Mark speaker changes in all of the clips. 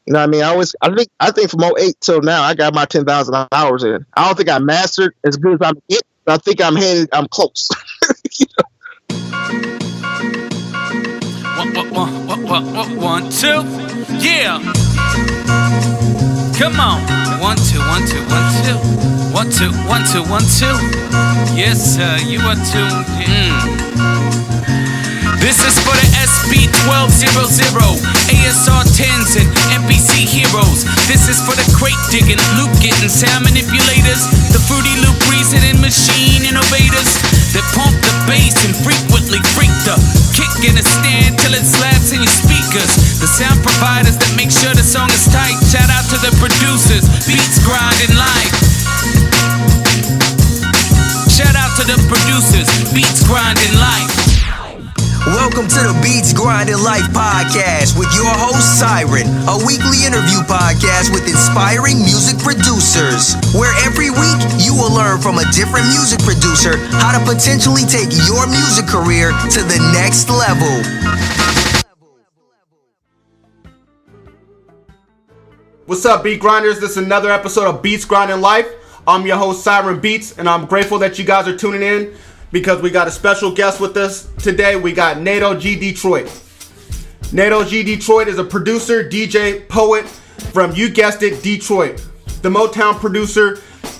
Speaker 1: You know what I mean? I think from '08 till now, I got my 10,000 hours in. I don't think I mastered as good as I'm getting. I think I'm close. You know?
Speaker 2: One, two, yeah. Come on. 1, 2, 1, 2, 1, 2. 1, 2, 1, 2, 1, 2. Yes, sir, you are tuned in. This is for the SB1200, ASR 10s and NPC heroes. This is for the crate digging, loop getting, sound manipulators, the Fruity Loop reasoning machine innovators that pump the bass and frequently freak the kick in a stand till it slaps in your speakers. The sound providers that make sure the song is tight. Shout out to the producers, beats grinding live. Shout out to the producers, beats grinding live.
Speaker 3: Welcome to the Beats Grinding Life podcast with your host Siren, a weekly interview podcast with inspiring music producers, where every week you will learn from a different music producer how to potentially take your music career to the next level.
Speaker 4: What's up, Beat Grinders? This is another episode of Beats Grinding Life. I'm your host Siren Beats, and I'm grateful that you guys are tuning in, because we got a special guest with us today. We got NateOGDetroit. NateOGDetroit is a producer, DJ, poet from, you guessed it, Detroit. The Motown producer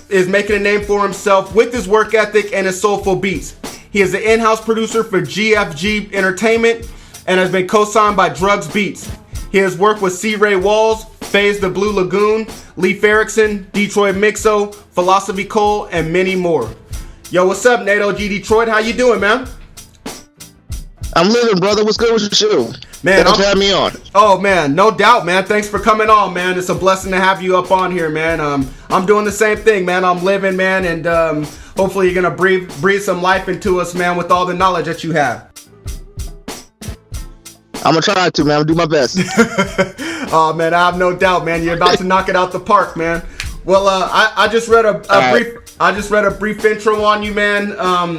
Speaker 4: is making a name for himself with his work ethic and his soulful beats. He is the in-house producer for GFG Entertainment and has been co-signed by Drugs Beats. He has worked with C-Ray Walz, Faze The Blue Lagoon, Erikson, Detroit Mixo, Philosophy Cole, and many more. Yo, what's up, NateOGDetroit? How you doing, man?
Speaker 1: I'm living, brother. What's good with you?
Speaker 4: Man,
Speaker 1: thanks for having me on.
Speaker 4: Oh, man, no doubt, man. Thanks for coming on, man. It's a blessing to have you up on here, man. I'm doing the same thing, man. I'm living, man, and hopefully you're gonna breathe some life into us, man, with all the knowledge that you have.
Speaker 1: I'm gonna try to, man. I'm gonna do my best.
Speaker 4: Oh, man, I have no doubt, man. You're about to knock it out the park, man. Well, I just read a brief intro on you, man.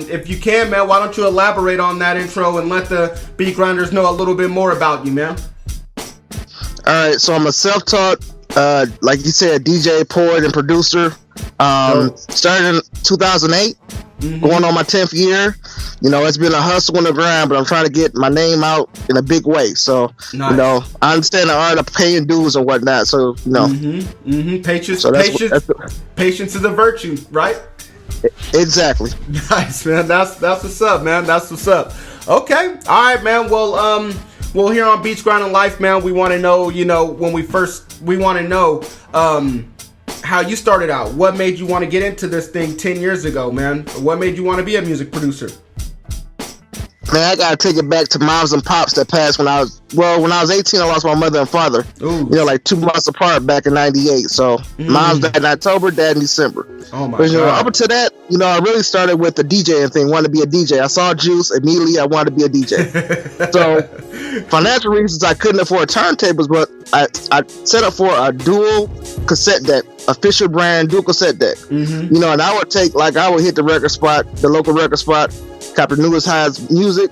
Speaker 4: If you can, man, why don't you elaborate on that intro and let the Beat Grinders know a little bit more about you, man?
Speaker 1: All right, so I'm a self-taught, like you said, DJ, poet, and producer. Started in 2008, going on my 10th year. You know, it's been a hustle on the grind, but I'm trying to get my name out in a big way. So, nice. You know, I understand the art of paying dues and whatnot. So, you know.
Speaker 4: Patience,
Speaker 1: so
Speaker 4: patience is a virtue, right?
Speaker 1: Exactly.
Speaker 4: Nice, man. That's what's up, man. That's what's up. Okay. All right, man. Well, here on Beats Grinding Life, man, we want to know, you know, we want to know, how you started out. What made you want to get into this thing 10 years ago, man? What made you want to be a music producer?
Speaker 1: Man, I gotta take it back to moms and pops that passed when I was 18. I lost my mother and father. Ooh. You know, like 2 months apart back in '98. So mom's died in October, dad in December. Oh my God. You know, up until that, you know, I really started with the DJing thing. Wanted to be a DJ. I saw Juice immediately. I wanted to be a DJ. So financial reasons, I couldn't afford turntables, but I set up for a dual cassette deck, official brand dual cassette deck. You know, and I would hit the local record spot, cop the newest highest music,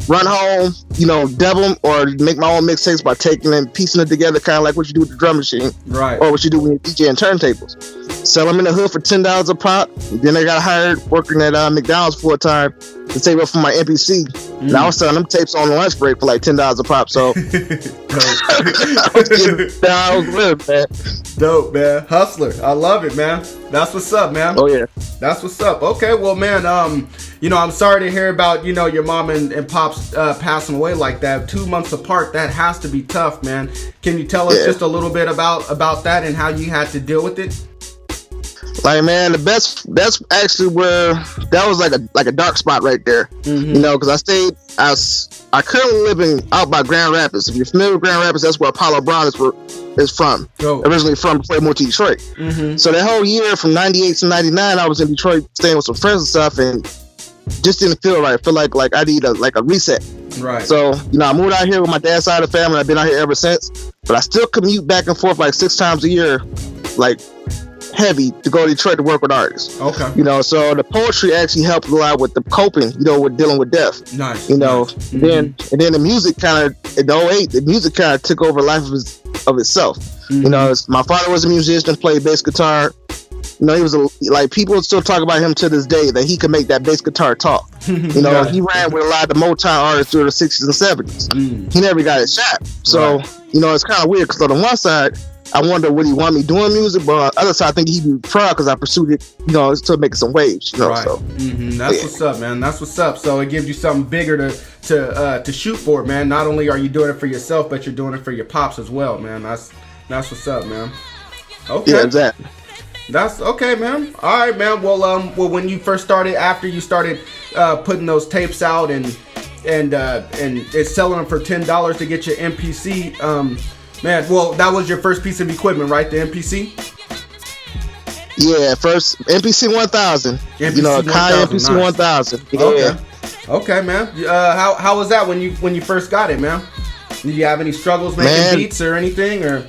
Speaker 1: run home, you know, dub them or make my own mixtapes by taking and piecing it together, kind of like what you do with the drum machine, right? Or what you do when you're DJing turntables. Sell them in the hood for $10 a pop. Then I got hired working at McDonald's full time to save up for my MPC. And I was selling them tapes on the lunch break for like $10 a pop. So I was getting down with, man.
Speaker 4: Dope, man. Hustler. I love it, man. That's what's up, man.
Speaker 1: Oh yeah.
Speaker 4: That's what's up. Okay, well, man, you know, I'm sorry to hear about, you know, your mom and pops passing away like that. 2 months apart, that has to be tough, man. Can you tell us just a little bit about that and how you had to deal with it?
Speaker 1: Like, man, that's actually where that was like a dark spot right there. You know, because I currently living out by Grand Rapids. If you're familiar with Grand Rapids, that's where Apollo Brown is from. Originally from before he moved to Detroit. So that whole year from '98 to '99, I was in Detroit staying with some friends and stuff, and just didn't feel right. I feel like I need a reset. Right. So, you know, I moved out here with my dad's side of the family. I've been out here ever since. But I still commute back and forth like 6 times a year, like heavy, to go to Detroit to work with artists. Okay. You know, so the poetry actually helped a lot with the coping, you know, with dealing with death. Nice. You know, and then the music kind of, in '08, the music kind of took over life of itself. You know, my father was a musician, played bass guitar. You know, he was like, people still talk about him to this day, that he could make that bass guitar talk. You know, he ran with a lot of the Motown artists through the 60s and 70s. He never got it shot. So, you know, it's kind of weird because on the one side, I wonder would he want me doing music, but on the other side, I think he'd be proud because I pursued it, you know, still making some waves. You know, so
Speaker 4: that's what's up, man. That's what's up. So it gives you something bigger to shoot for, man. Not only are you doing it for yourself, but you're doing it for your pops as well, man. That's what's up, man. Okay.
Speaker 1: Yeah, exactly.
Speaker 4: That's okay, man. All right, man. Well, when you first started, after you started putting those tapes out and it's selling them for $10 to get your MPC, man. Well, that was your first piece of equipment, right? The MPC.
Speaker 1: Yeah, first MPC 1000. You know, Kai MPC 1000. Yeah.
Speaker 4: Okay, man. How was that when you first got it, man? Did you have any struggles making beats or anything, or?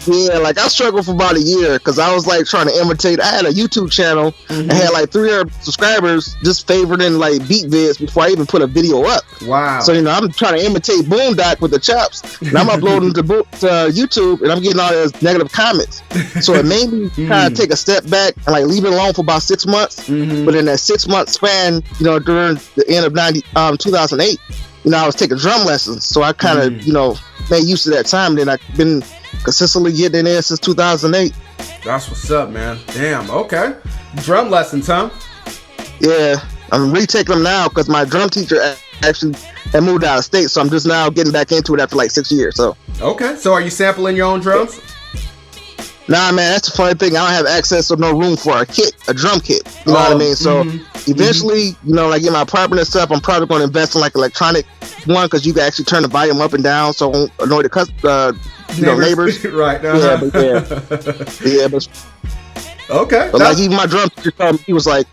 Speaker 1: Yeah, like I struggled for about a year because I was like trying to imitate. I had a YouTube channel and had like 300 subscribers just favoriting like beat vids before I even put a video up.
Speaker 4: Wow.
Speaker 1: So, you know, I'm trying to imitate Boondock with the chops. And I'm uploading to YouTube and I'm getting all those negative comments. So it made me kind of take a step back and like leave it alone for about 6 months. But in that 6 month span, you know, during the end of 2008, you know, I was taking drum lessons. So I kind of, you know, made use of that time. Then I've been consistently getting in there since 2008.
Speaker 4: That's what's up, man. Damn. Okay. Drum lessons, huh?
Speaker 1: Yeah, I'm retaking them now because my drum teacher actually had moved out of state, so I'm just now getting back into it after like 6 years. So
Speaker 4: okay. So are you sampling your own drums?
Speaker 1: Nah, man, that's the funny thing. I don't have access or no room for a drum kit. You know what I mean? So eventually, you know, like in my apartment and stuff, I'm probably going to invest in like electronic one because you can actually turn the volume up and down, so it won't annoy the neighbors.
Speaker 4: Right.
Speaker 1: Yeah, but
Speaker 4: okay.
Speaker 1: But like even my drum teacher told me, he was like,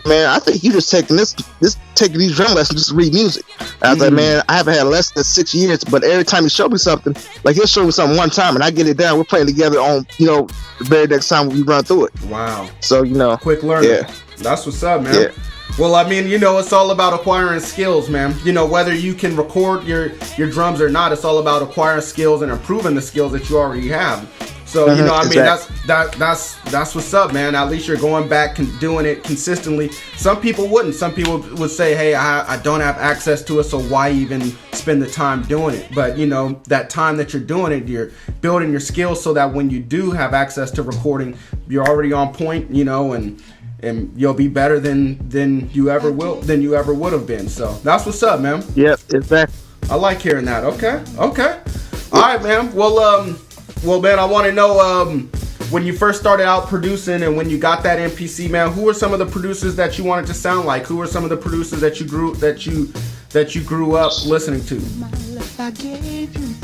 Speaker 1: man, I think you just taking these drum lessons just to read music. I was like, man, I haven't had less than 6 years, but every time he showed me something, like he'll show me something one time and I get it down. We're playing together on, you know, the very next time we run through it.
Speaker 4: Wow.
Speaker 1: So, you know,
Speaker 4: quick learning.
Speaker 1: Yeah.
Speaker 4: That's what's up, man.
Speaker 1: Yeah.
Speaker 4: Well, I mean, you know, it's all about acquiring skills, man. You know, whether you can record your drums or not, it's all about acquiring skills and improving the skills that you already have. So, you know, I mean, that's what's up, man. At least you're going back and doing it consistently. Some people wouldn't. Some people would say, hey, I don't have access to it, so why even spend the time doing it? But, you know, that time that you're doing it, you're building your skills so that when you do have access to recording, you're already on point, you know, and you'll be better than you ever would have been. So that's what's up, man.
Speaker 1: Yep, exactly.
Speaker 4: I like hearing that. Okay. All right, man. Well, man, I want to know when you first started out producing and when you got that MPC, man. Who were some of the producers that you wanted to sound like? Who were some of the producers that you grew up listening to?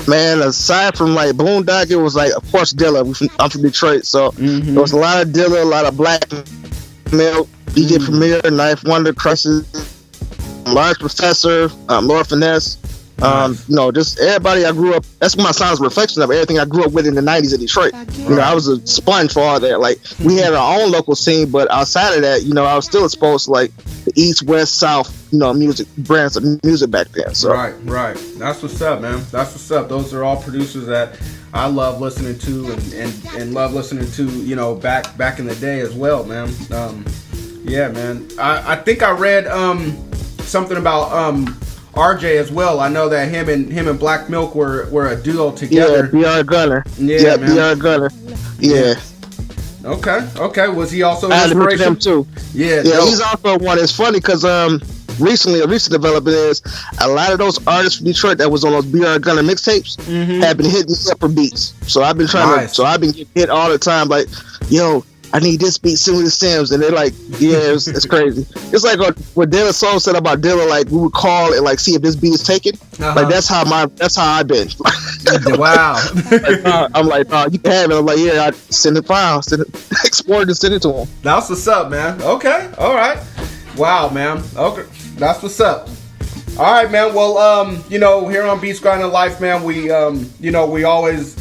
Speaker 1: Man, aside from like Boondock, it was like, of course, Dilla. I'm from Detroit, so there was a lot of Dilla, a lot of Black Milk, DJ Premier, Knife Wonder, Crushes, Large Professor, Lord Finesse. You know, just everybody I grew up. That's my sound's reflection of everything I grew up with in the '90s in Detroit. You know, I was a sponge for all that. Like we had our own local scene, but outside of that, you know, I was still exposed to like the East, West, South, you know, music brands of music back then. So
Speaker 4: right. That's what's up, man. That's what's up. Those are all producers that I love listening to and love listening to. You know, back in the day as well, man. Yeah, man. I think I read something about RJ as well. I know that him and Black Milk were a duo together.
Speaker 1: Yeah, BR Gunner.
Speaker 4: Yeah, man.
Speaker 1: BR Gunner. Yeah.
Speaker 4: Okay. Was he also
Speaker 1: I had to
Speaker 4: inspiration?
Speaker 1: him too.
Speaker 4: Yeah.
Speaker 1: He's also one. It's funny because recently a recent development is a lot of those artists from Detroit that was on those BR Gunner mixtapes have been hitting me up for beats. So I've been trying to. So I've been getting hit all the time. Like, yo, I need this beat similar to Sims, and they're like, yeah, it's crazy. It's like what Dilla Soul said about Dilla. Like we would call and like see if this beat is taken. Like that's how I've been.
Speaker 4: Wow.
Speaker 1: I'm like, you can have it. I'm like, yeah, I send it file, export it, and send it to him.
Speaker 4: That's what's up, man. Okay, all right. Wow, man. Okay, that's what's up. All right, man. Well, you know, here on Beats Grinding Life, man, we, you know, we always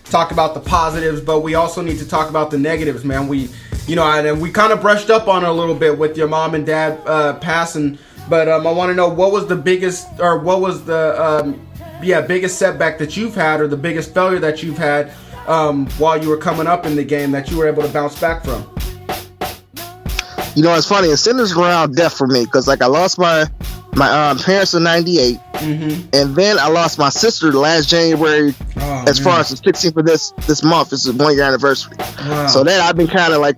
Speaker 4: talk about the positives, but we also need to talk about the negatives, man. We, you know, and we kind of brushed up on it a little bit with your mom and dad passing, but I want to know what was the biggest, or what was the biggest setback that you've had, or the biggest failure that you've had while you were coming up in the game that you were able to bounce back from?
Speaker 1: You know, it's funny. It centers around death for me because, like, I lost my parents in '98, and then I lost my sister last January. As far as the 16th of this month, it's a 1 year anniversary.
Speaker 4: Wow.
Speaker 1: So that I've been kind of like,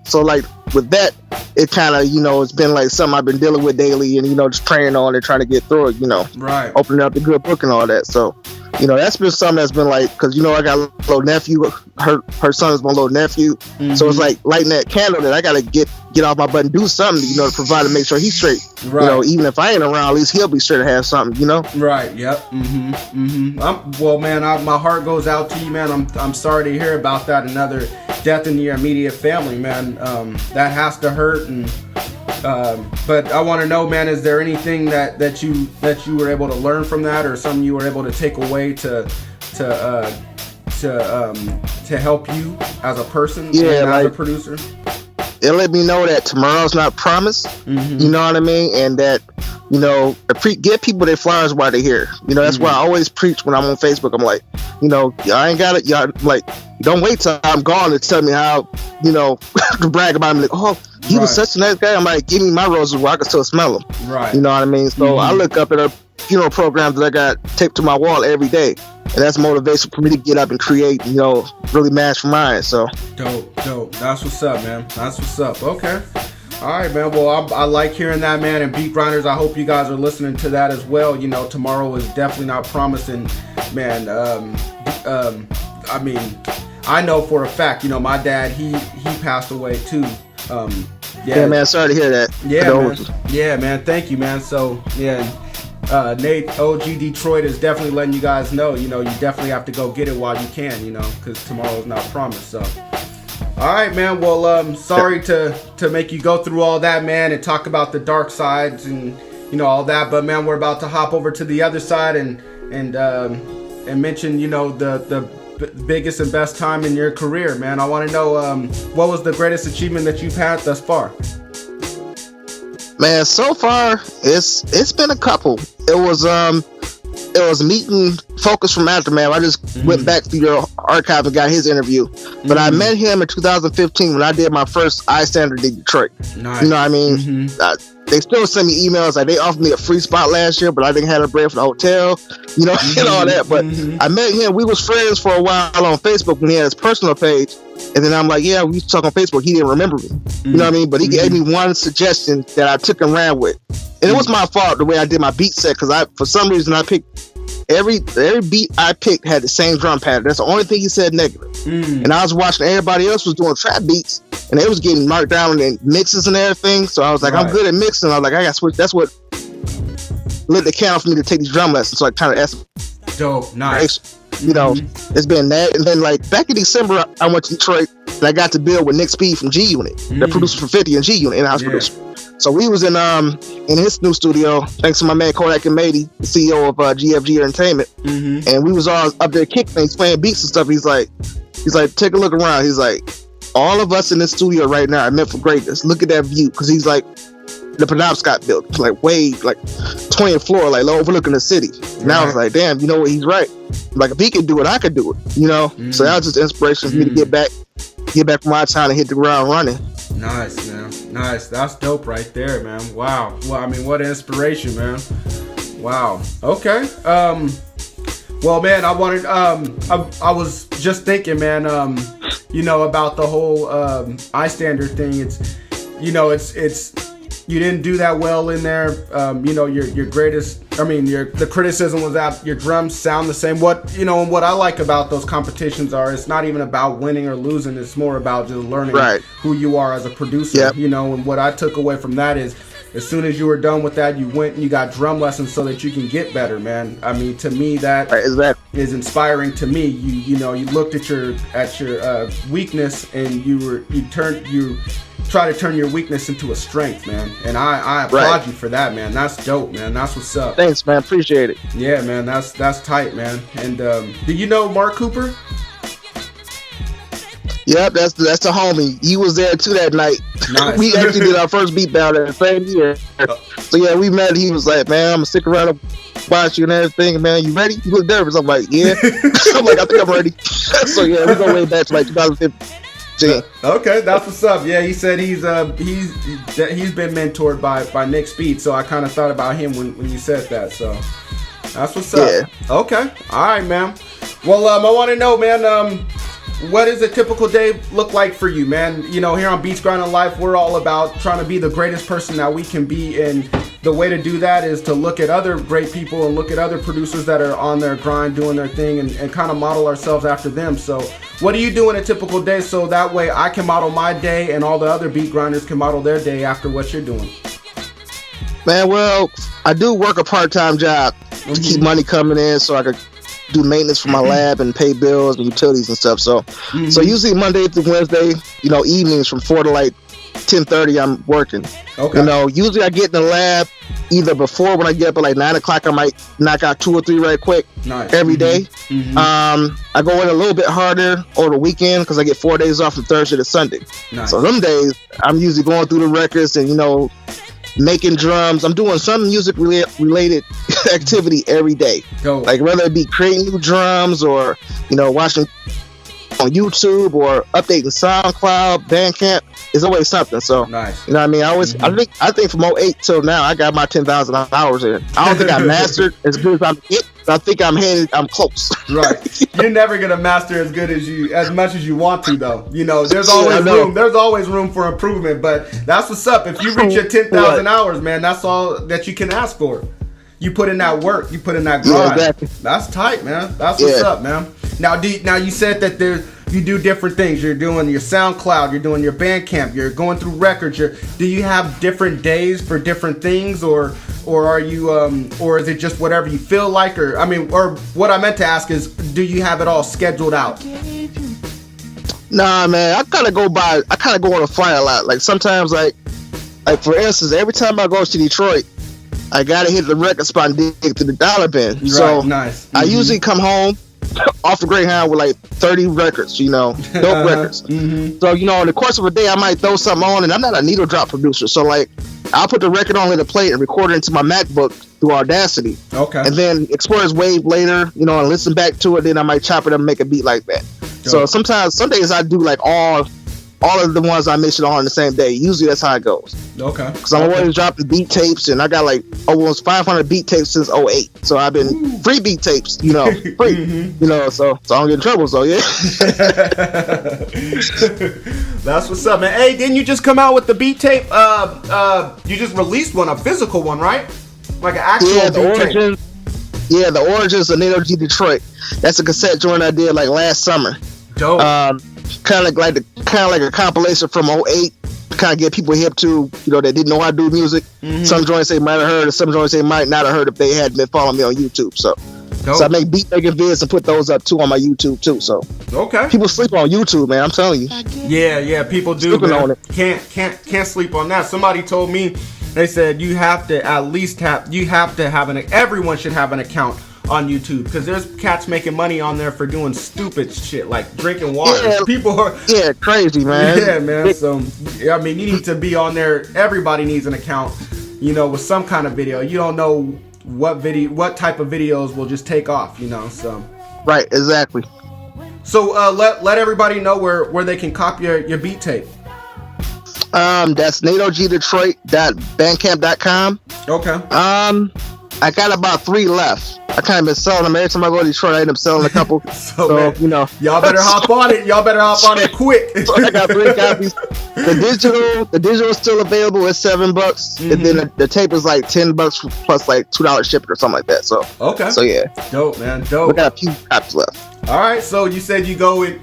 Speaker 1: with that, it kind of, you know, it's been like something I've been dealing with daily, and, you know, just praying on and trying to get through it. You know,
Speaker 4: right.
Speaker 1: Opening up the good book and all that. So, you know, that's been something that's been like, because, you know, I got a little nephew. Her son is my little nephew. So it's like lighting that candle that I got to get off my butt and do something, you know, to provide and make sure he's straight. Right. You know, even if I ain't around, at least he'll be sure to have something, you know? Right.
Speaker 4: Yep. Well, man, my heart goes out to you, man. I'm sorry to hear about that. Another death in your immediate family, man. That has to hurt. And but I want to know, man, is there anything that you were able to learn from that, or something you were able to take away to help you as a person, and as a producer?
Speaker 1: It let me know that tomorrow's not promised. You know what I mean? And that, you know, give people their flowers while they're here. You know, that's why I always preach when I'm on Facebook. I'm like, you know, y'all ain't got it. Y'all, like, don't wait till I'm gone to tell me how, you know, to brag about him. Like, oh, he was such a nice guy. I'm like, give me my roses where I can still smell them. Right. You know what I mean? So I look up at a funeral programs that I got taped to my wall every day. And that's motivation for me to get up and create, you know, really match for mine. So
Speaker 4: dope. That's what's up, man. That's what's up. Okay. All right, man. Well, I like hearing that, man. And Beat Grinders, I hope you guys are listening to that as well. You know, tomorrow is definitely not promising, man. I mean, I know for a fact, you know, my dad, he passed away too.
Speaker 1: Yeah, man. Sorry to hear that.
Speaker 4: Yeah, man. Yeah, man. Thank you, man. So, yeah. NateOGDetroit is definitely letting you guys know, you know, you definitely have to go get it while you can, you know, because tomorrow is not promised. So, all right, man. Well, sorry to make you go through all that, man, and talk about the dark sides and, you know, all that. But, man, we're about to hop over to the other side and mention, you know, the biggest and best time in your career, man. I want to know what was the greatest achievement that you've had thus far?
Speaker 1: Man, so far it's been a couple. It was meeting Focus from Aftermath. I just went back through your archive and got his interview. But I met him in 2015 when I did my first I Standard in Detroit. Nice. You know what I mean? They still send me emails like they offered me a free spot last year, but I didn't have a break for the hotel, you know, and all that. But I met him. We was friends for a while on Facebook when he had his personal page. And then I'm like, yeah, we used to talk on Facebook. He didn't remember me. You know what I mean? But he gave me one suggestion that I took and ran with. And it was my fault the way I did my beat set, because for some reason I picked every beat I picked had the same drum pattern. That's the only thing he said negative. And I was watching everybody else was doing trap beats, and they was getting marked down in mixes and everything. So I was like, I'm good at mixing. I was like, I got to switch. That's what lit the candle for me to take these drum lessons. So I kind of asked.
Speaker 4: Dope, nice.
Speaker 1: You know, it's been that. And then, like, back in December, I went to Detroit, and I got to build with Nick Speed from G Unit, the producer for 50 and G Unit, in-house producer. So we was in his new studio, thanks to my man Kodak and Matey, the CEO of GFG Entertainment. And we was all up there kicking things, playing beats and stuff. He's like, take a look around. He's like, all of us in this studio right now are meant for greatness. Look at that view, because he's like, the Penobscot built, like way, like 20th floor, like overlooking the city. And I was like, damn, you know what? He's right. Like, if he could do it, I could do it. You know. So that was just inspiration for me to get back from my town and hit the ground running.
Speaker 4: Nice, man. Nice. That's dope right there, man. Wow. Well, I mean, what inspiration, man. Wow. Okay. Well, man, I wanted. I was just thinking, man. You know, about the whole I Standard thing. It's, you know, it's. You didn't do that well in there. You know, your greatest. I mean, the criticism was that your drums sound the same. What I like about those competitions are, it's not even about winning or losing. It's more about just learning who you are as a producer. Yep. You know, and what I took away from that is, as soon as you were done with that, you went and you got drum lessons so that you can get better, man. I mean, to me, that is inspiring to me. You know, you looked at your weakness, and you try to turn your weakness into a strength, man. And I applaud you for that, man. That's dope, man. That's what's up.
Speaker 1: Thanks, man. Appreciate it.
Speaker 4: Yeah, man. That's tight, man. And do you know Mark Cooper?
Speaker 1: Yep, that's the homie. He was there too that night. Nice. We actually did our first beat down there the same year. So yeah, we met. He was like, man, I'm gonna stick around watch you and everything. Man, you ready? You look nervous. I'm like, yeah. I'm like, I think I'm ready. So yeah, we go way back to like 2015.
Speaker 4: Okay, that's what's up. Yeah, he said he's been mentored by Nick Speed, so I kind of thought about him when you said that. So that's what's up. Yeah. Okay, all right, man. Well, I want to know, man. What does a typical day look like for you, man? You know, here on Beats Grinding Life, we're all about trying to be the greatest person that we can be, and the way to do that is to look at other great people and look at other producers that are on their grind, doing their thing, and kind of model ourselves after them. So what do you do in a typical day so that way I can model my day and all the other beat grinders can model their day after what you're doing?
Speaker 1: Man, well, I do work a part-time job to keep money coming in so I could do maintenance for my lab and pay bills and utilities and stuff. So so usually Monday through Wednesday, you know, evenings from 4 to like 10:30 I'm working. Okay. You know, usually I get in the lab either before, when I get up at like 9 o'clock, I might knock out 2 or 3 right quick. Nice. Every day. I go in a little bit harder over the weekend because I get 4 days off from Thursday to Sunday. Nice. So them days I'm usually going through the records and, you know, making drums. I'm doing some music related activity every day. Go. Like whether it be creating new drums or, you know, watching on YouTube or updating SoundCloud, Bandcamp. It's always something. So nice. You know what I mean? I always I think from 08 till now I got my 10,000 hours in. I don't think I mastered as good as I'm it. I think I'm close.
Speaker 4: Right. You're never gonna master as much as you want to, though. You know, there's always room. There's always room for improvement. But that's what's up. If you reach your 10,000 hours, man, that's all that you can ask for. You put in that work. You put in that grind. Yeah, exactly. That's tight, man. That's what's up, man. Now you said that you do different things. You're doing your SoundCloud. You're doing your Bandcamp. You're going through records. Do you have different days for different things, or are you, or is it just whatever you feel like? Or what I meant to ask is, do you have it all scheduled out?
Speaker 1: Nah, man. I kind of go on the fly a lot. Like sometimes, like for instance, every time I go to Detroit, I gotta hit the record spot and dig to the dollar bin. Right, so nice. I usually come home off the Greyhound with like 30 records, you know, dope records. So, you know, in the course of a day, I might throw something on, and I'm not a needle drop producer. So, like, I'll put the record on the plate and record it into my MacBook through Audacity. Okay. And then export its wave later, you know, and listen back to it. Then I might chop it up and make a beat like that. Dope. So some days I do like all of the ones I mentioned on the same day. Usually that's how it goes. Okay. Because I'm always dropping beat tapes, and I got like almost 500 beat tapes since 08. So I've been free beat tapes, you know, free, you know, so I don't get in trouble. So yeah.
Speaker 4: That's what's up, man. Hey, didn't you just come out with the beat tape? You just released one, a physical one, right? Like an actual beat tape.
Speaker 1: Yeah, the Origins of NateOGDetroit. That's a cassette joint I did like last summer. Dope. Kind of like a compilation from 08, kind of get people hip to, you know, that didn't know how to do music. Some joints they might have heard, and some joints they might not have heard if they hadn't been following me on YouTube. So I make beat making vids and put those up too on my YouTube too. So people sleep on YouTube, man. I'm telling you.
Speaker 4: Yeah, people do. On it. Can't sleep on that. Somebody told me, they said you have to have everyone should have an account on YouTube, because there's cats making money on there for doing stupid shit like drinking water.
Speaker 1: Yeah,
Speaker 4: people are
Speaker 1: crazy, man.
Speaker 4: Yeah, man. So I mean, you need to be on there. Everybody needs an account, you know, with some kind of video. You don't know what type of videos will just take off, you know. So
Speaker 1: right, exactly.
Speaker 4: So let everybody know where they can copy your beat tape.
Speaker 1: That's NateOGDetroit.bandcamp.com.
Speaker 4: Okay.
Speaker 1: I got about 3 left. I kind of been selling them every time I go to Detroit. I end up selling a couple. so man,
Speaker 4: you know, y'all better hop on it. Y'all better hop on it quick.
Speaker 1: So I got 3 copies. The digital is still available at $7, and then the tape is like $10 plus like $2 shipping or something like that. So So yeah,
Speaker 4: dope, man, dope.
Speaker 1: We got a few copies left.
Speaker 4: All right, so you said you go and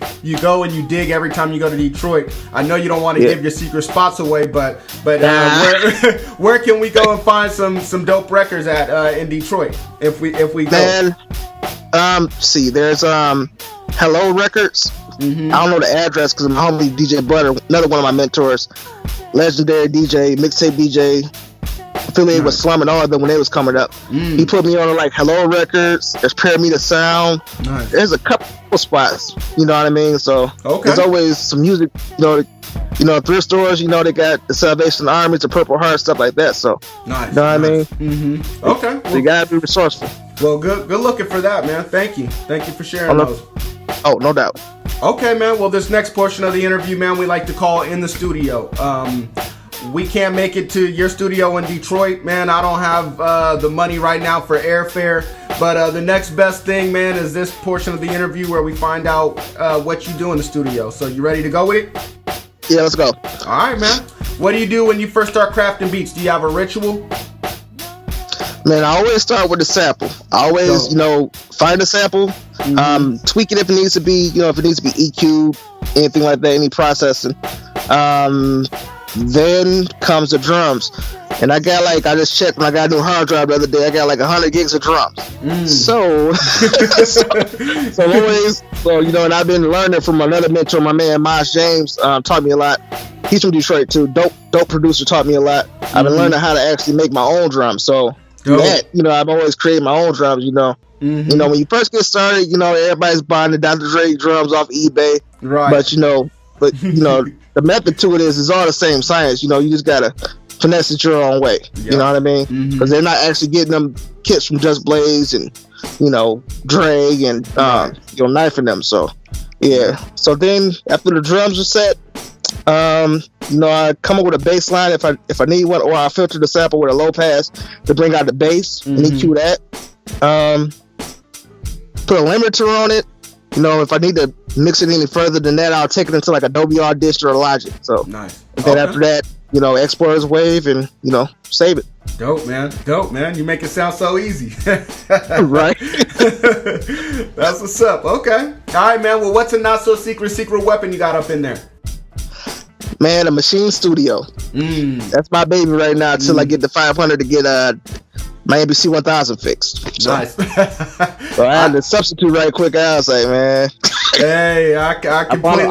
Speaker 4: you dig every time you go to Detroit. I know you don't want to give your secret spots away, but where can we go and find some dope records at in Detroit if we go?
Speaker 1: Man, see, there's Hello Records. I don't know the address because my homie DJ Butter, another one of my mentors, legendary DJ, mixtape DJ, affiliated with Slum and all of them when they was coming up. He put me on like Hello Records. There's Pyramid Sound. Nice. There's a couple spots, you know what I mean? So there's always some music, you know, you know, thrift stores, you know, they got the Salvation Army, the Purple Heart, stuff like that. So,
Speaker 4: nice.
Speaker 1: You know what I mean?
Speaker 4: Mm-hmm. Okay.
Speaker 1: So you gotta be resourceful.
Speaker 4: Well, good looking for that, man. Thank you for sharing those.
Speaker 1: Oh, no doubt.
Speaker 4: Okay, man. Well, this next portion of the interview, man, we like to call in the studio. We can't make it to your studio in Detroit, man. I don't have the money right now for airfare. But the next best thing, man, is this portion of the interview where we find out what you do in the studio. So you ready to go with it?
Speaker 1: Yeah, let's go.
Speaker 4: All right, man. What do you do when you first start crafting beats? Do you have a ritual?
Speaker 1: Man, I always start with the sample. I always, you know, find a sample, tweak it if it needs to be, you know, if it needs to be EQ, anything like that, any processing. Then comes the drums. And I just checked when I got a new hard drive the other day, I got like 100 gigs of drums. So, you know, and I've been learning from another mentor, my man, Mosh James, taught me a lot. He's from Detroit too. Dope producer, taught me a lot. I've been learning how to actually make my own drums. So, that, you know, I've always created my own drums, you know. You know, when you first get started, you know, everybody's buying the Dr. Dre drums off eBay. Right. But, you know, the method to it is all the same science. You know, you just got to finesse it your own way. Yep. You know what I mean? Because they're not actually getting them kits from Just Blaze and, you know, Dre and, you know, knifing them. So, yeah. So then after the drums are set, you know, I come up with a bass line if I need one, or I filter the sample with a low pass to bring out the bass and EQ that. Put a limiter on it. You know, if I need to mix it any further than that, I'll take it into like Adobe Audition or Logic. So nice. And then after that, you know, export as Wave and, you know, save it.
Speaker 4: Dope, man. You make it sound so easy.
Speaker 1: Right.
Speaker 4: That's what's up. Okay. All right, man. Well, what's a not so secret weapon you got up in there?
Speaker 1: Man, a machine studio. That's my baby right now until I get the 500 to get my NBC 1000 fixed. So,
Speaker 4: nice.
Speaker 1: So I had to substitute right quick. I was like, man.
Speaker 4: Hey, I completely...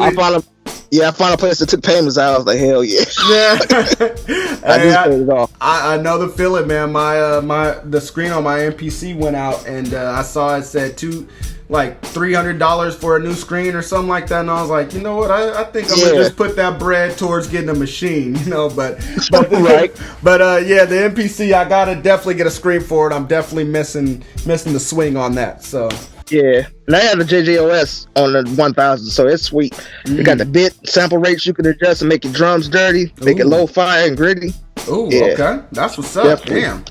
Speaker 1: I found a place that took payments. I was like, hell yeah. I just paid it off.
Speaker 4: I know the feeling, man. The screen on my MPC went out, and I saw it said $300 for a new screen or something like that, and I was like, you know what? I think I'm gonna just put that bread towards getting a machine, you know. But
Speaker 1: right.
Speaker 4: But yeah, the MPC, I gotta definitely get a screen for it. I'm definitely missing the swing on that. So. Yeah,
Speaker 1: and I have the JJOS on the 1000, so it's sweet. You got the bit sample rates you can adjust and make your drums dirty, make it lo-fi and gritty.
Speaker 4: Ooh, okay, that's what's up. Definitely. Damn.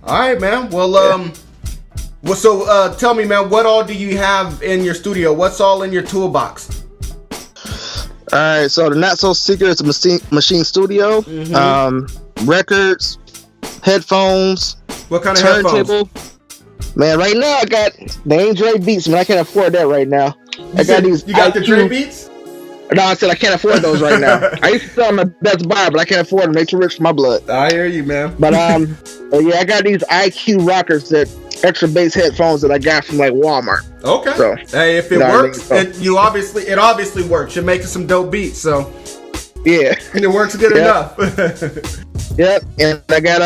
Speaker 4: All right, man. Well, so tell me, man, what all do you have in your studio? What's all in your toolbox?
Speaker 1: All right, so the not so secret is a machine studio, records, headphones.
Speaker 4: What kind of
Speaker 1: turntable.
Speaker 4: Headphones?
Speaker 1: Man, right now I got the ain't Dre Beats, man. I can't afford that right now.
Speaker 4: You got the Dre Beats?
Speaker 1: No, I said I can't afford those right now. I used to sell them at Best Buy, but I can't afford them. They're too rich for my blood.
Speaker 4: I hear you, man.
Speaker 1: But yeah, I got these IQ rockers, that extra bass headphones that I got from like Walmart.
Speaker 4: Okay. So, hey, if it works, it obviously works. You're making some dope beats, so
Speaker 1: yeah,
Speaker 4: and it works good enough.
Speaker 1: Yep, and I got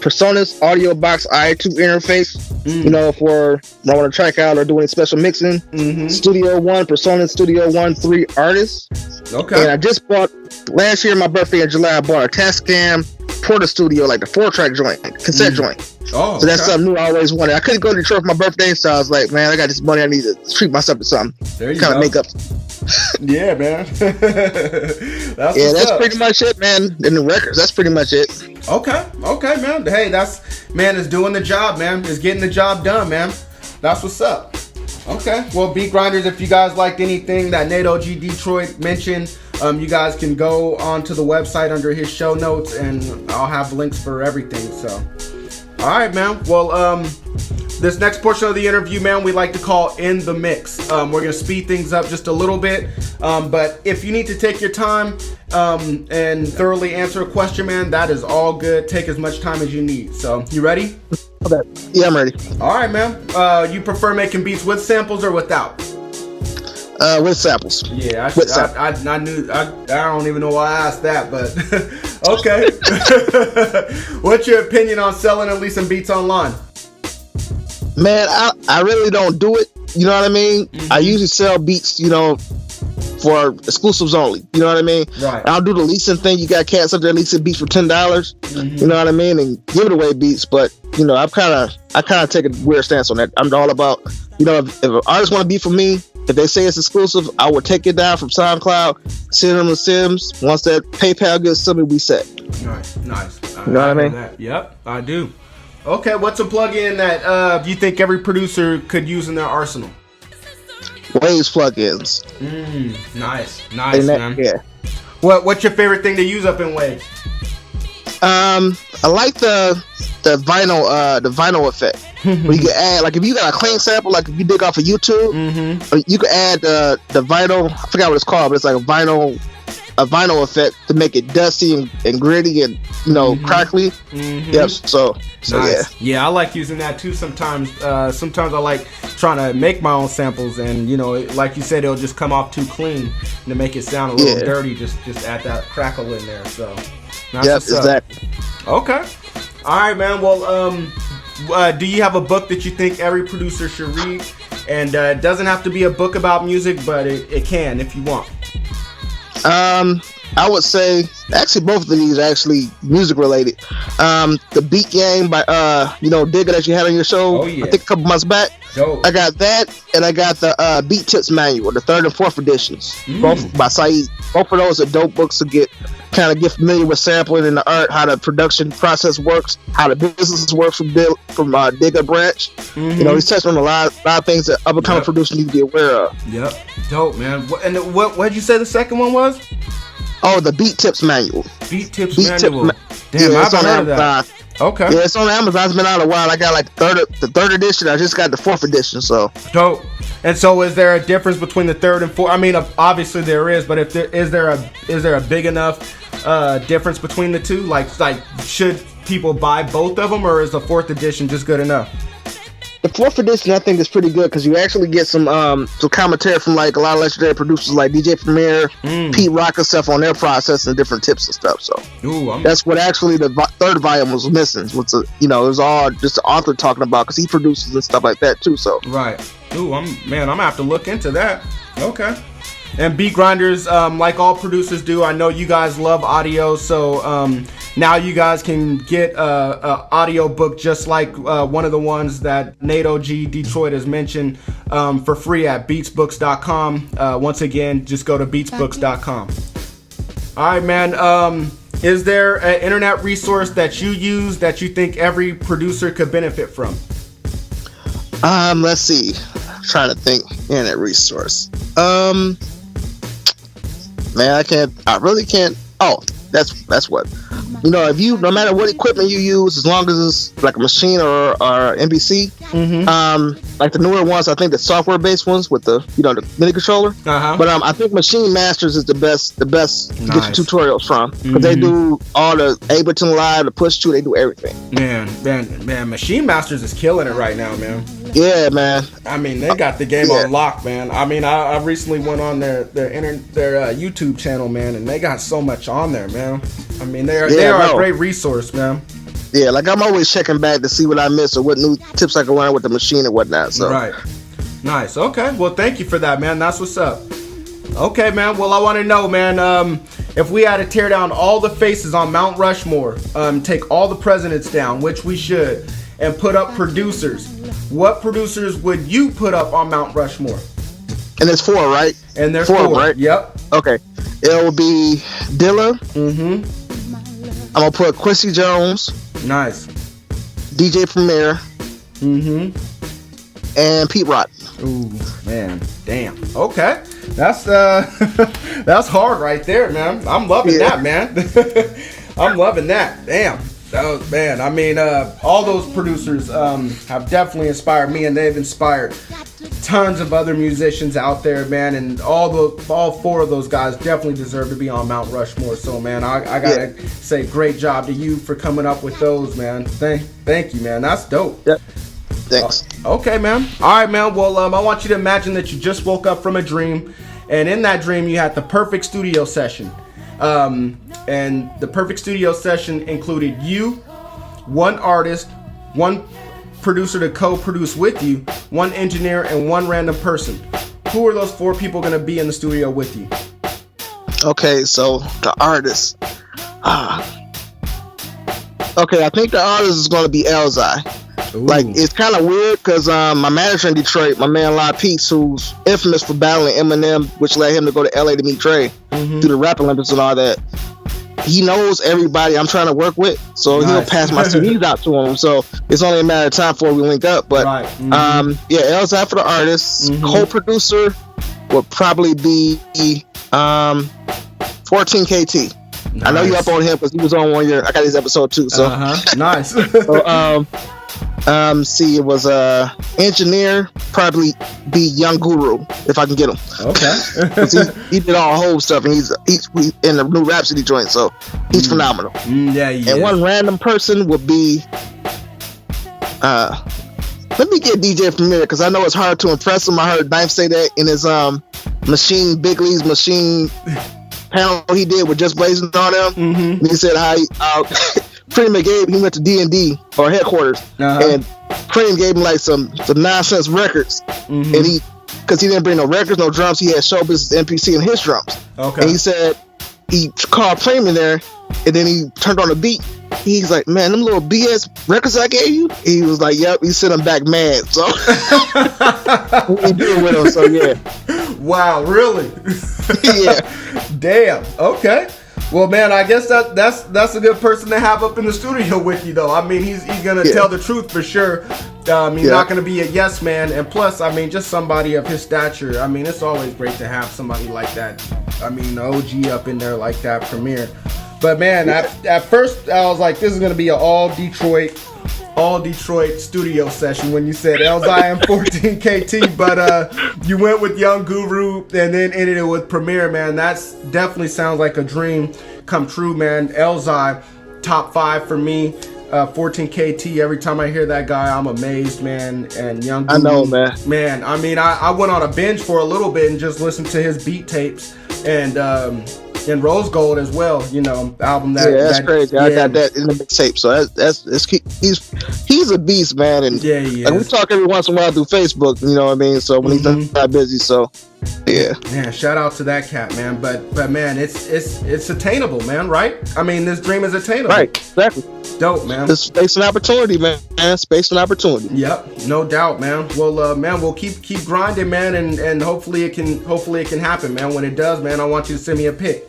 Speaker 1: Personas Audio Box i2 interface. You know, for when I want to track out or do any special mixing. Studio One, Personas Studio One 3 artists.
Speaker 4: Okay.
Speaker 1: And I just bought last year, my birthday in July. I bought a Tascam Porta Studio, like the 4-track joint, cassette joint.
Speaker 4: Oh,
Speaker 1: so that's something new I always wanted. I couldn't go to Detroit for my birthday, so I was like, man, I got this money. I need to treat myself to something.
Speaker 4: There you
Speaker 1: kind
Speaker 4: go.
Speaker 1: of make up.
Speaker 4: Yeah, man.
Speaker 1: That's pretty much it, man. And the records, that's pretty much it.
Speaker 4: Okay, man. Hey, it's doing the job, man. It's getting the job done, man. That's what's up. Okay. Well, Beat Grinders, if you guys liked anything that NateOGDetroit mentioned, you guys can go onto the website under his show notes, and I'll have links for everything. So, all right, man. Well, this next portion of the interview, man, we like to call In the Mix. We're going to speed things up just a little bit. But if you need to take your time and thoroughly answer a question, man, that is all good. Take as much time as you need. So, you ready?
Speaker 1: Okay. Yeah, I'm ready.
Speaker 4: All right, man. You prefer making beats with samples or without?
Speaker 1: With samples.
Speaker 4: Yeah, I knew. I don't even know why I asked that, but okay. What's your opinion on selling and leasing beats online?
Speaker 1: Man, I really don't do it. You know what I mean? I usually sell beats, you know, for exclusives only. You know what I mean?
Speaker 4: Right.
Speaker 1: I'll do the leasing thing. You got cats up there leasing beats for $10. You know what I mean? And giving away beats. But you know, I kind of take a weird stance on that. I'm all about, you know, if an artist want to be for me, if they say it's exclusive, I will take it down from SoundCloud, send them to Sims. Once that PayPal gets to me, we set.
Speaker 4: Nice.
Speaker 1: You know what I mean?
Speaker 4: Yep, I do. Okay, what's a plugin that you think every producer could use in their arsenal?
Speaker 1: Waves plugins.
Speaker 4: Nice, man.
Speaker 1: Yeah.
Speaker 4: What's your favorite thing to use up in Waves?
Speaker 1: I like the vinyl effect. Where you can add, like, if you got a clean sample, like if you dig off of YouTube, you can add the vinyl. I forgot what it's called, but it's like a vinyl effect to make it dusty and gritty and, you know, crackly. Yep. So
Speaker 4: nice. Yeah, I like using that too sometimes. Sometimes I like trying to make my own samples, and you know, like you said, it'll just come off too clean, and to make it sound a little dirty, just add that crackle in there. So
Speaker 1: exactly.
Speaker 4: Okay. All right, man. Well, do you have a book that you think every producer should read? And it doesn't have to be a book about music, but it can if you want.
Speaker 1: I would say actually both of these are actually music related. The Beat Game by Digga that you had on your show, I think a couple months back.
Speaker 4: Dope.
Speaker 1: I got that, and I got the Beat Tips Manual, the 3rd and 4th editions, both by Saeed. Both of those are dope books to get familiar with sampling and the art, how the production process works, how the business works from Digga branch. You know, he's touching on a lot of things that up-and-coming producers need to be aware of.
Speaker 4: Yep, dope, man. And what did you say the second one was?
Speaker 1: Oh, the Beat Tips Manual.
Speaker 4: Beat Tips Manual. Damn,
Speaker 1: yeah,
Speaker 4: I've heard of that. Okay.
Speaker 1: Yeah, it's on Amazon. It's been out a while. I got like the third edition. I just got the 4th edition. So
Speaker 4: dope. And so, is there a difference between the 3rd and 4th? I mean, obviously there is, but is there a big enough difference between the two? Like, should people buy both of them, or is the 4th edition just good enough?
Speaker 1: The 4th edition, I think, is pretty good because you actually get some commentary from like a lot of legendary producers like DJ Premier, Pete Rock and stuff on their process and different tips and stuff. So that's what actually the 3rd volume was missing. It was all just the author talking about because he produces and stuff like that too. So
Speaker 4: right. Ooh, I'm gonna have to look into that. Okay. And Beat Grinders, like all producers do, I know you guys love audio, so now you guys can get a audio book just like one of the ones that NateOGDetroit has mentioned for free at beatsbooks.com. Once again, just go to beatsbooks.com. All right, man. Is there an internet resource that you use that you think every producer could benefit from?
Speaker 1: Let's see. I'm trying to think. Internet resource. Man, I really can't. Oh, that's what. You know, no matter what equipment you use, as long as it's like a machine or MPC, like the newer ones, I think the software-based ones with the MIDI controller. But I think Machine Masters is the best to get your tutorials from because they do all the Ableton Live, the Push 2, they do everything.
Speaker 4: Man, Machine Masters is killing it right now, man.
Speaker 1: Yeah, man.
Speaker 4: I mean, they got the game on lock, man. I mean, I recently went on their YouTube channel, man, and they got so much on there, man. I mean, they are a great resource, man. Yeah,
Speaker 1: like I'm always checking back to see what I missed or what new tips I can learn with the machine and whatnot. So
Speaker 4: right, nice. Okay, well, thank you for that, man. That's what's up. Okay, man. Well, I want to know, man, if we had to tear down all the faces on Mount Rushmore, take all the presidents down, which we should, and put up producers, what producers would you put up on Mount Rushmore?
Speaker 1: And there's 4, right?
Speaker 4: And there's 4,
Speaker 1: right?
Speaker 4: Yep.
Speaker 1: Okay. It will be Dilla. I'm gonna put Quincy Jones.
Speaker 4: Nice.
Speaker 1: DJ Premier. And Pete Rock.
Speaker 4: Ooh, man, damn. Okay, that's that's hard right there, man. I'm loving that, man. I'm loving that. Damn. Oh, man, I mean, all those producers have definitely inspired me, and they've inspired tons of other musicians out there, man. And all 4 of those guys definitely deserve to be on Mount Rushmore. So, man, I gotta say, great job to you for coming up with those, man. Thank you, man. That's dope.
Speaker 1: Yep. Thanks.
Speaker 4: Okay, man. All right, man. Well, I want you to imagine that you just woke up from a dream, and in that dream, you had the perfect studio session. And the perfect studio session included you, one artist, one producer to co-produce with you, one engineer, and one random person. who are those 4 people going to be in the studio with you?
Speaker 1: Okay, so the artist. Okay, I think the artist is going to be Elzai. Like, it's kind of weird because my manager in Detroit, my man La Peace, who's infamous for battling Eminem, which led him to go to LA to meet Dre through the Rap Olympics and all that. He knows everybody I'm trying to work with, so he'll pass my CDs out to him. So it's only a matter of time before we link up. But Elzai for the artist. Co-producer would probably be 14KT. Nice. I know you up on him because he was on one year. I got his episode too. So
Speaker 4: nice.
Speaker 1: So, see, it was engineer, probably be Young Guru if I can get him.
Speaker 4: Okay.
Speaker 1: he did all whole stuff, and he's in the new Rhapsody joint, so he's phenomenal. And one random person would be let me get DJ Premier because I know it's hard to impress him. I heard Knife say that in his Machine Bigley's Machine panel he did with Just Blazing on them. He said how Cream gave he went to D&D or headquarters, and Cream gave him like some nonsense records, and he because he didn't bring no records, no drums, he had Showbiz MPC and his drums. Okay. And he said he called Cream in there, and then he turned on the beat. He's like, man, them little BS records I gave you. He was like, yep. He sent him back mad. So we deal with him. So yeah.
Speaker 4: Wow, really?
Speaker 1: Yeah.
Speaker 4: Damn. Okay. Well, man, I guess that's a good person to have up in the studio with you, though. I mean, he's gonna tell the truth for sure. He's not gonna be a yes man, and plus, I mean, just somebody of his stature. I mean, it's always great to have somebody like that. I mean, the OG up in there like that, Premier. But man, at first I was like, this is gonna be an all Detroit studio session when you said Elzai and 14KT, but you went with Young Guru and then ended it with Premier, man. That's definitely sounds like a dream come true, man. Elzai, top 5 for me. 14KT, every time I hear that guy, I'm amazed, man. And Young Guru,
Speaker 1: I know, man.
Speaker 4: Man, I mean, I went on a binge for a little bit and just listened to his beat tapes and Rose Gold as well, you know, album
Speaker 1: that's crazy. I got that in the mixtape, so he's a beast, man. And
Speaker 4: he is.
Speaker 1: Like, we talk every once in a while through Facebook, you know what I mean? So when he's not busy, so yeah.
Speaker 4: Man, shout out to that cat, man. But man, it's attainable, man, right? I mean, this dream is attainable.
Speaker 1: Right, exactly.
Speaker 4: Dope, man.
Speaker 1: It's space and opportunity, man. Space and opportunity.
Speaker 4: Yep, no doubt, man. Well, man, we'll keep grinding, man, and hopefully it can happen, man. When it does, man, I want you to send me a pic.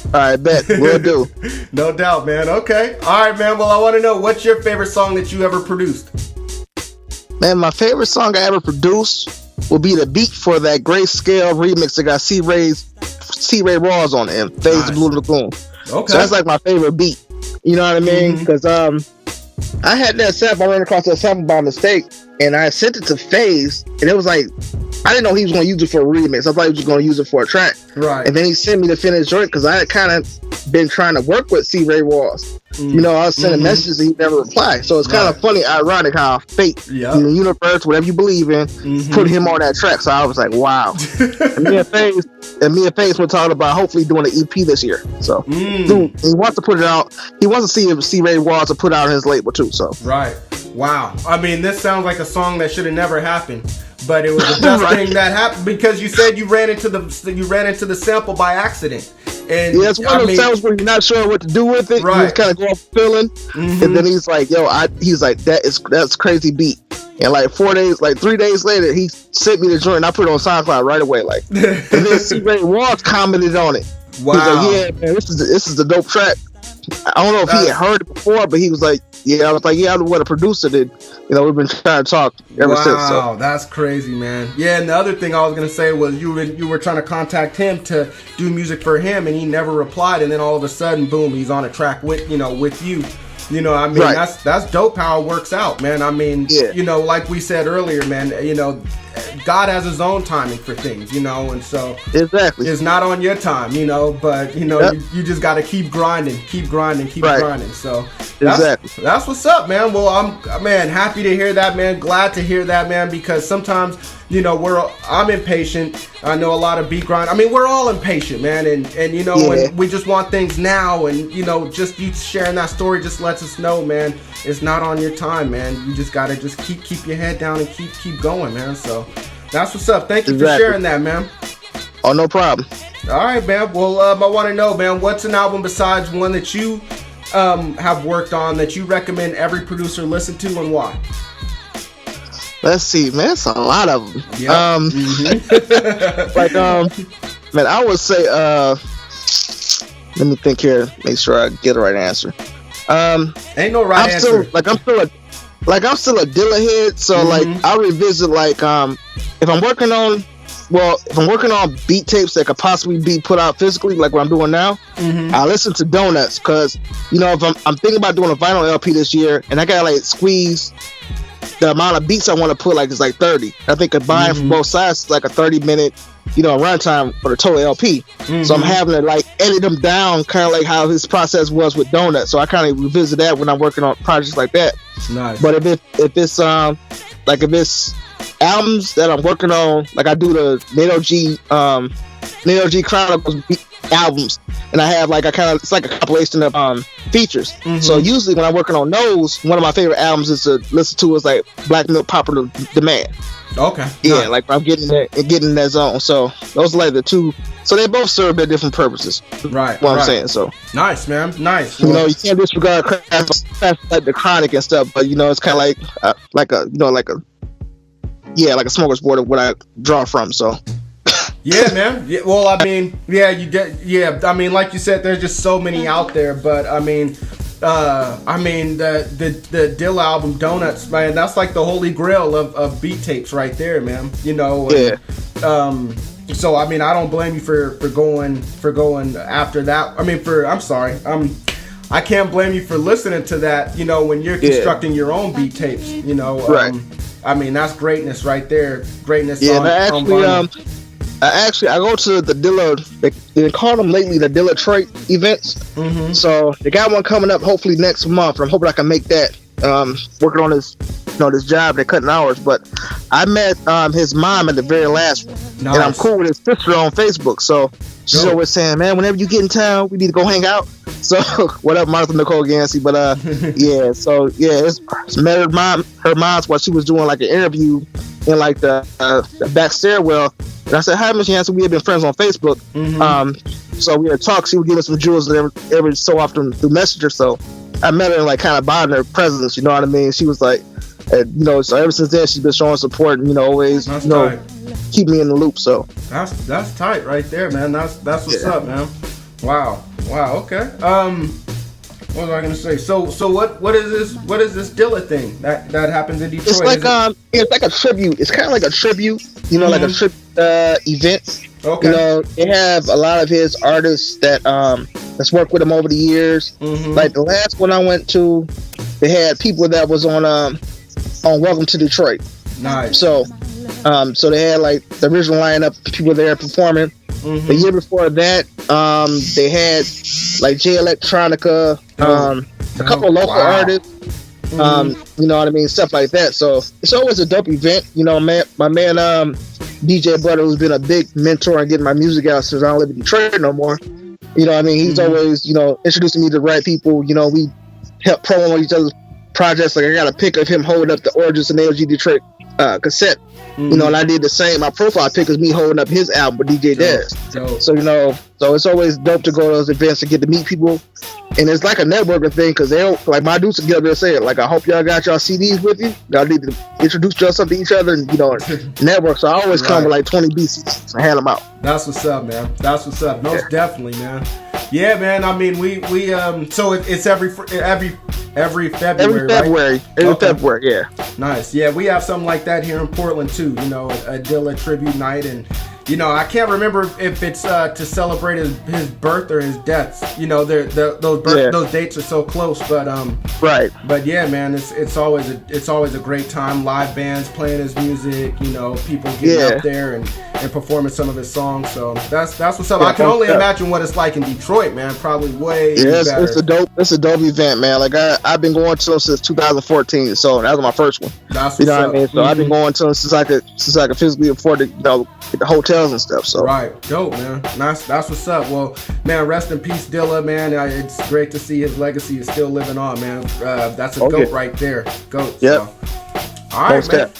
Speaker 1: All right, bet. Will do.
Speaker 4: No doubt, man. Okay. All right, man. Well, I want to know, what's your favorite song that you ever produced?
Speaker 1: Man, my favorite song I ever produced will be the beat for that Grayscale remix that got C-Ray Walz on it and Faze The Blue Lagoon. Okay. So that's like my favorite beat. You know what I mean? Because I had that sample. I ran across that sample by mistake, and I sent it to Faze, and it was like, I didn't know he was going to use it for a remix. I thought he was going to use it for a track. Right. And then he sent me the finished joint because I had kind of been trying to work with C-Ray Walz. You know, I was sending messages and he never replied. So it's kind of funny, ironic how fate, the universe, whatever you believe in, put him on that track. So I was like, wow. and me and Faze were talking about hopefully doing an EP this year. So dude, he wants to put it out. He wants to see if C-Ray Walz to put out his label too. So
Speaker 4: right. Wow. I mean, this sounds like a song that should have never happened. But it was the best thing that happened because you said you ran into the sample by accident. And
Speaker 1: yeah, it's one of those sounds where you're not sure what to do with it. Right. You just kind of go off feeling, and then he's like, that's crazy beat. And like 3 days later, he sent me the joint and I put it on SoundCloud right away. Like, and then C-Ray Walz commented on it.
Speaker 4: Wow.
Speaker 1: He's like, yeah, man, this is the dope track. I don't know if he had heard it before, but he was like, yeah, I was like, yeah, I know what a producer did. You know, we've been trying to talk ever since.
Speaker 4: Wow, that's crazy, man. Yeah, and the other thing I was gonna say was you were trying to contact him to do music for him, and he never replied. And then all of a sudden, boom, he's on a track with you. You know, I mean, that's dope how it works out, man. I mean, you know, like we said earlier, man, you know, God has his own timing for things, you know, and so
Speaker 1: exactly,
Speaker 4: it's not on your time, you know, but you know, you just got to keep grinding. So that's what's up, man. Well, I'm happy to hear that, man. Glad to hear that, man, because sometimes, you know, I'm impatient. I know a lot of beat grind. I mean, we're all impatient, man, and you know, when we just want things now, and you know, just you sharing that story just lets us know, man, it's not on your time, man. You just gotta keep your head down and keep going, man. So That's what's up. Thank you for sharing that, man.
Speaker 1: Oh, no problem.
Speaker 4: All right, man. Well, I want to know, man, what's an album besides one that you have worked on that you recommend every producer listen to, and why?
Speaker 1: Let's see, man. It's a lot of them.
Speaker 4: Yep.
Speaker 1: Like, man, I would say, let me think here. Make sure I get the right answer.
Speaker 4: Ain't no right answer.
Speaker 1: I'm still a Dilla head, so like I revisit like if I'm working on beat tapes that could possibly be put out physically, like what I'm doing now, I listen to Donuts, because if I'm thinking about doing a vinyl LP this year, and I gotta like squeeze the amount of beats I want to put, like it's like 30. I think combined from both sides is like a 30-minute runtime for the total LP. So I'm having to like edit them down, kind of like how his process was with Donuts. So I kind of revisit that when I'm working on projects like that. Nice. But if it's albums that I'm working on, like I do the NateOG Chronicles albums, and I have like it's like a compilation of features. So usually when I'm working on those, one of my favorite albums is to listen to is like Black Milk Popular Demand.
Speaker 4: Okay.
Speaker 1: Yeah, nice. Like I'm getting in that zone. So those are like the two. So they both serve their different purposes.
Speaker 4: Right.
Speaker 1: What I'm saying. So
Speaker 4: nice, man. Nice.
Speaker 1: You can't disregard craft like the Chronic and stuff, but it's kind of like a smorgasbord of what I draw from. So.
Speaker 4: Yeah, man. Yeah, well, I mean, yeah, you get. Yeah, I mean, like you said, there's just so many out there. But I mean, the Dilla album Donuts, man, that's like the holy grail of beat tapes right there, man.
Speaker 1: Yeah.
Speaker 4: So I mean, I don't blame you for going after that. I mean, I can't blame you for listening to that. When you're constructing your own beat tapes.
Speaker 1: Right.
Speaker 4: I mean, that's greatness right there. Greatness.
Speaker 1: Yeah, I go to the Dilla. They call them lately the NateOGDetroit events. So they got one coming up hopefully next month. I'm hoping I can make that. Working on this, this job. They're cutting hours, but I met his mom at the very last one, and I'm cool with his sister on Facebook. So she's always saying, "Man, whenever you get in town, we need to go hang out." So what up, Martha Nicole Gansey? But yeah. So yeah, it's met her mom's while she was doing like an interview in like the back stairwell. And I said, "Hi, Miss Yancey. We have been friends on Facebook." So we had talked. She would give us some jewels every so often through Messenger. So I met her and like kind of bonded her presence. You know what I mean? She was like, so ever since then she's been showing support and always keep me in the loop. So
Speaker 4: that's tight right there, man. That's what's up, man. Wow. Okay. What was I gonna say? So what is this Dilla thing that happens in Detroit?
Speaker 1: It's like it's like a tribute. It's kind of like a tribute, like a tribute event.
Speaker 4: Okay.
Speaker 1: They have a lot of his artists that's worked with him over the years. Like the last one I went to, they had people that was on Welcome to Detroit.
Speaker 4: Nice.
Speaker 1: So they had like the original lineup, people there performing. The year before that, they had like J Electronica, a couple of local artists, you know what I mean, stuff like that. So it's always a dope event. My man DJ Brother, who's been a big mentor in getting my music out since I don't live in Detroit no more. You know what I mean? He's always, introducing me to the right people. We help promo each other's projects. Like I got a pic of him holding up the Origins and NateOGDetroit cassette. And I did the same. My profile pic is me holding up his album with DJ Dez. So so it's always dope to go to those events and get to meet people. And it's like a networking thing, because they don't, like my dudes get up there and say it, like, I hope y'all got y'all CDs with you. Y'all need to introduce yourself to each other and network. So I always come with like 20 BCs and hand them out.
Speaker 4: That's what's up, man. That's what's up. Most definitely, man. Yeah, man. I mean, we so it's every February. Every February,
Speaker 1: yeah.
Speaker 4: Nice. Yeah, we have something like that here in Portland too. A Dilla tribute night, and I can't remember if it's to celebrate his birth or his death. Those dates are so close, but
Speaker 1: right.
Speaker 4: But yeah, man, it's always a great time. Live bands playing his music. People getting up there and performing some of his songs. So that's what's up. I can only imagine what it's like in Detroit, man. Probably way better.
Speaker 1: It's a dope event, man. Like I've been going to them since 2014, so that was my first one.
Speaker 4: That's what's up.
Speaker 1: What I mean? So I've been going to them since I could physically afford to get the hotels and stuff. So
Speaker 4: right, dope, man. That's what's up. Well, man, rest in peace, Dilla, man. It's great to see his legacy is still living on, man. That's a goat right there. Goat.
Speaker 1: Yep.
Speaker 4: So. All right, man.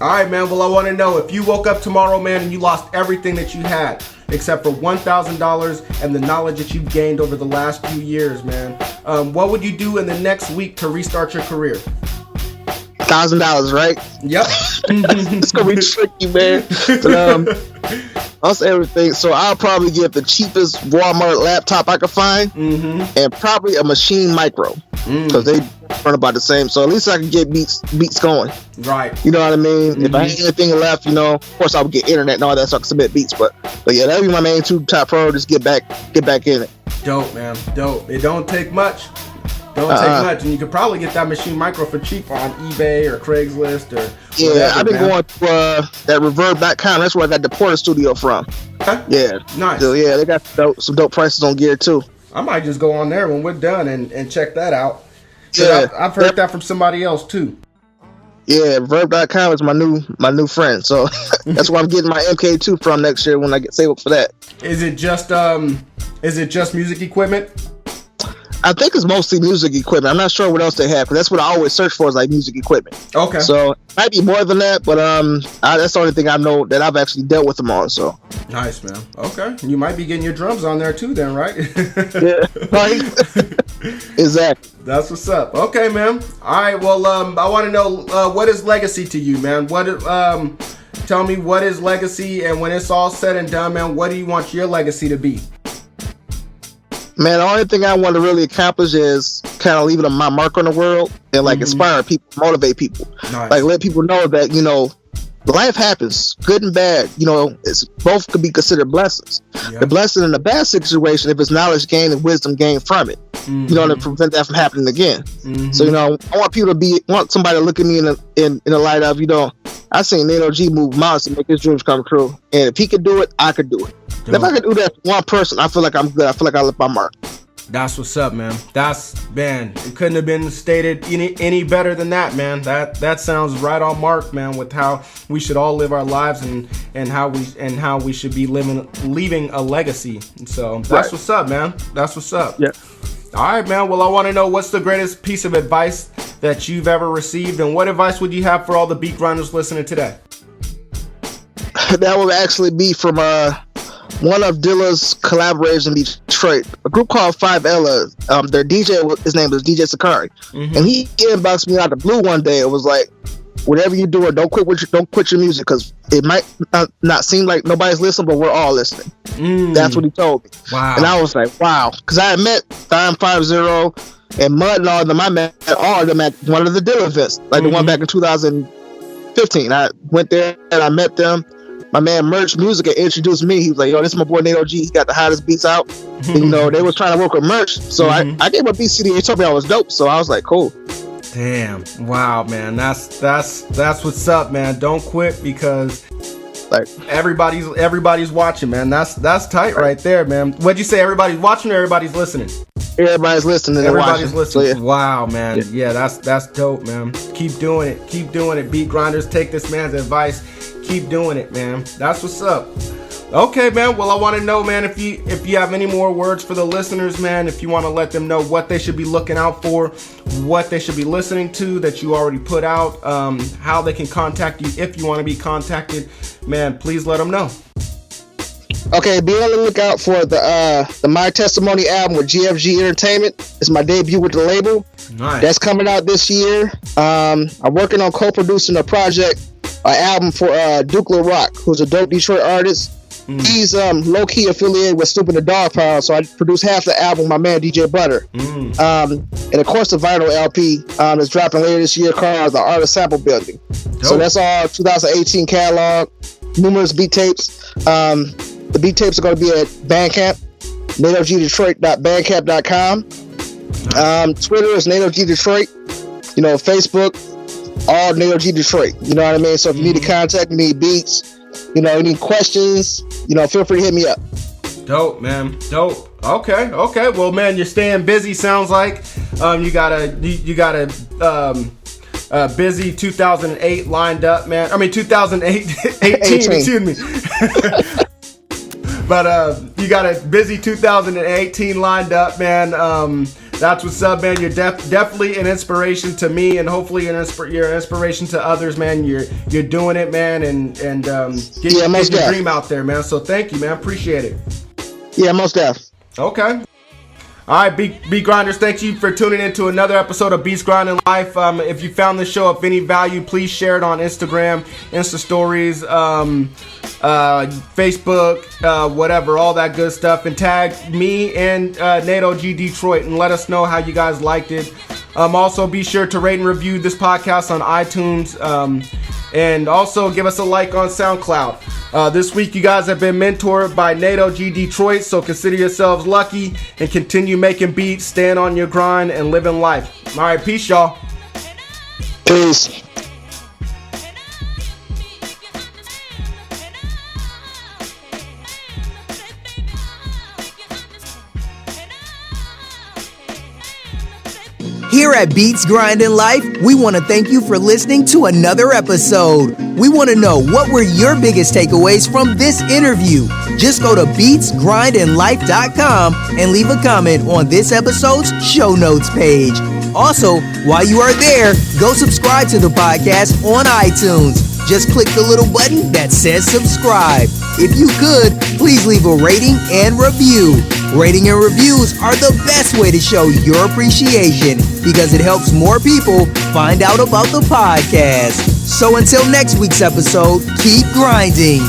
Speaker 4: All right, man. Well, I want to know, if you woke up tomorrow, man, and you lost everything that you had except for $1,000 and the knowledge that you've gained over the last few years, man, what would you do in the next week to restart your career?
Speaker 1: $1,000, right?
Speaker 4: Yep.
Speaker 1: It's gonna be tricky, man. But, I'll say everything. So I'll probably get the cheapest Walmart laptop I could find, and probably a machine micro, because they run about the same. So at least I can get beats going.
Speaker 4: Right.
Speaker 1: You know what I mean? If I had anything left, of course I would get internet and all that so I can submit beats. But yeah, that'd be my main two top priorities. Get back in it.
Speaker 4: Dope, man. Dope. It don't take much. And you could probably get that machine micro for cheap on eBay or Craigslist or whatever,
Speaker 1: I've been going to that reverb.com. That's where I got the Porter Studio from.
Speaker 4: Okay.
Speaker 1: Yeah.
Speaker 4: Nice.
Speaker 1: So yeah, they got some dope prices on gear too.
Speaker 4: I might just go on there when we're done and check that out.
Speaker 1: Yeah.
Speaker 4: I've heard that from somebody else too.
Speaker 1: Yeah, reverb.com is my new friend. So that's where I'm getting my MK2 from next year when I get saved up for that.
Speaker 4: Is it just music equipment?
Speaker 1: I think it's mostly music equipment. I'm not sure what else they have, because that's what I always search for, is like music equipment.
Speaker 4: Okay.
Speaker 1: So it might be more than that, but that's the only thing I know that I've actually dealt with them on. So
Speaker 4: nice, man. Okay, you might be getting your drums on there too, then, right?
Speaker 1: Yeah, right. Exactly.
Speaker 4: That's what's up. Okay, man. All right. Well, I want to know what is legacy to you, man. Tell me, what is legacy, and when it's all said and done, man, what do you want your legacy to be?
Speaker 1: Man, the only thing I want to really accomplish is kind of leaving my mark on the world and like inspire people, motivate people.
Speaker 4: Nice.
Speaker 1: Like let people know that, life happens, good and bad. It's both could be considered blessings.
Speaker 4: Yeah.
Speaker 1: The blessing in the bad situation, if it's knowledge gained and wisdom gained from it, to prevent that from happening again. So, I want people to want somebody to look at me in the light of, I seen NateOG move mountains to make his dreams come true. And if he could do it, I could do it. And if I could do that for one person, I feel like I'm good. I feel like I left my mark.
Speaker 4: That's what's up, man. It couldn't have been stated any better than that, man. That sounds right on mark, man, with how we should all live our lives and how we should be leaving a legacy. So that's what's up, man. That's what's up.
Speaker 1: Yeah.
Speaker 4: All right, man. Well, I want to know, what's the greatest piece of advice that you've ever received, and what advice would you have for all the beat grinders listening today?
Speaker 1: That would actually be from one of Dilla's collaborators in Detroit, a group called 5Ella. Their DJ, his name is DJ Sakari, and he inboxed me out of the blue one day. It was like, whatever you're doing, don't quit your music, because it might not seem like nobody's listening, but we're all listening. That's what he told me. Wow. And I was like, wow, because I had met Thyme 50 and Mud and all of them. I met all of them at one of the Dilla events, like the one back in 2015. I went there and I met them. My man Merch Music introduced me. He was like, yo, this is my boy NateOG. He got the hottest beats out. And, they was trying to work with Merch. So I gave him a beat CD. He told me I was dope. So I was like, cool.
Speaker 4: Damn. Wow, man. That's what's up, man. Don't quit, because like everybody's watching, man. That's tight right there, man. What'd you say? Everybody's watching or everybody's listening?
Speaker 1: Everybody's listening.
Speaker 4: Everybody's listening.
Speaker 1: So, yeah.
Speaker 4: Wow, man. Yeah, that's dope, man. Keep doing it. Keep doing it. Beat grinders, take this man's advice. Keep doing it, man. That's what's up. Okay, man. Well, I want to know, man, if you have any more words for the listeners, man, if you want to let them know what they should be looking out for, what they should be listening to that you already put out, how they can contact you if you want to be contacted, man, please let them know.
Speaker 1: Okay, be on the lookout for the My Testimony album with GFG Entertainment. It's my debut with the label.
Speaker 4: Nice.
Speaker 1: That's coming out this year. I'm working on co-producing a project, an album for Duke Lil Rock, who's a dope Detroit artist. He's low-key affiliated with Snoop and the Dogg Pound, so I produced half the album with my man DJ Butter. And of course the vinyl LP is dropping later this year called The Art of Sample Building. Dope. So that's all 2018 catalog, numerous beat tapes. The beat tapes are going to be at Bandcamp, NateOGDetroit.bandcamp.com. Twitter is NateOGDetroit. Facebook, all NateOGDetroit. You know what I mean? So if you need to contact me, need beats, you need questions, feel free to hit me up.
Speaker 4: Dope, man. Dope. Okay. Well, man, you're staying busy. Sounds like you got a busy 2008 lined up, man. I mean 2018. Excuse me. But you got a busy 2018 lined up, man. That's what's up, man. You're definitely an inspiration to me, and hopefully you're an inspiration to others, man. You're doing it, man, and getting your dream out there, man. So thank you, man. Appreciate it.
Speaker 1: Yeah, most def.
Speaker 4: Okay. All right, Beat Grinders, thank you for tuning in to another episode of Beats Grinding Life. If you found the show of any value, please share it on Instagram, Insta Stories, Facebook, whatever, all that good stuff. And tag me and NateOGDetroit and let us know how you guys liked it. Also, be sure to rate and review this podcast on iTunes. And also give us a like on SoundCloud. This week, you guys have been mentored by NateOGDetroit, so consider yourselves lucky and continue making beats, staying on your grind, and living life. All right, peace, y'all.
Speaker 1: Peace.
Speaker 3: Here at Beats Grinding Life, we want to thank you for listening to another episode. We want to know, what were your biggest takeaways from this interview? Just go to beatsgrindinglife.com and leave a comment on this episode's show notes page. Also, while you are there, go subscribe to the podcast on iTunes. Just click the little button that says subscribe. If you could, please leave a rating and review. Rating and reviews are the best way to show your appreciation because it helps more people find out about the podcast. So until next week's episode, keep grinding.